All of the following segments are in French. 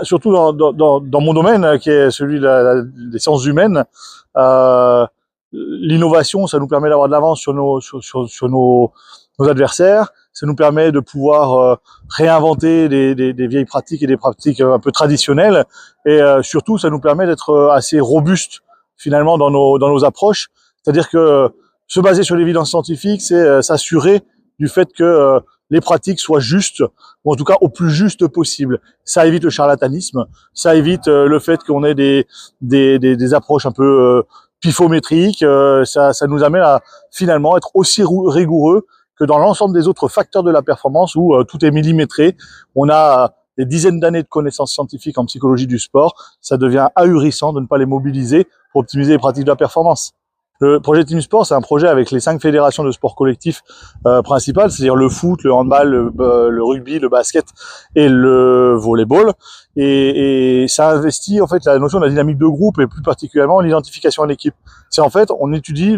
Surtout dans mon domaine, qui est celui des sciences humaines, l'innovation, ça nous permet d'avoir de l'avance sur nos adversaires. Ça nous permet de pouvoir réinventer des vieilles pratiques et des pratiques un peu traditionnelles. Et surtout, ça nous permet d'être assez robuste finalement dans nos approches. C'est-à-dire que se baser sur l'évidence scientifique, c'est s'assurer du fait que les pratiques soient justes, ou en tout cas au plus juste possible. Ça évite le charlatanisme, ça évite le fait qu'on ait des approches un peu pifométriques. Ça nous amène à finalement être aussi rigoureux que dans l'ensemble des autres facteurs de la performance où tout est millimétré. On a des dizaines d'années de connaissances scientifiques en psychologie du sport. Ça devient ahurissant de ne pas les mobiliser pour optimiser les pratiques de la performance. Le projet Team Sport, c'est un projet avec les 5 fédérations de sport collectif principales, c'est-à-dire le foot, le handball, le rugby, le basket et le volleyball. Et ça investit en fait la notion de la dynamique de groupe et plus particulièrement l'identification en équipe. C'est en fait, on étudie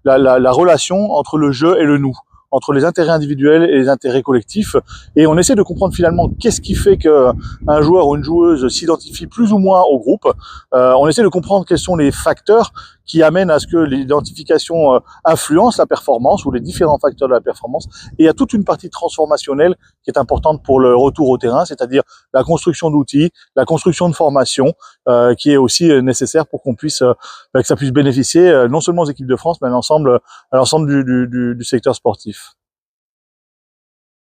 la relation entre le je et le nous, entre les intérêts individuels et les intérêts collectifs, et on essaie de comprendre finalement qu'est-ce qui fait qu'un joueur ou une joueuse s'identifie plus ou moins au groupe. On essaie de comprendre quels sont les facteurs qui amènent à ce que l'identification influence la performance ou les différents facteurs de la performance. Et il y a toute une partie transformationnelle qui est importante pour le retour au terrain, c'est-à-dire la construction d'outils, la construction de formation, qui est aussi nécessaire pour qu'on puisse, que ça puisse bénéficier non seulement aux équipes de France, mais à l'ensemble du secteur sportif.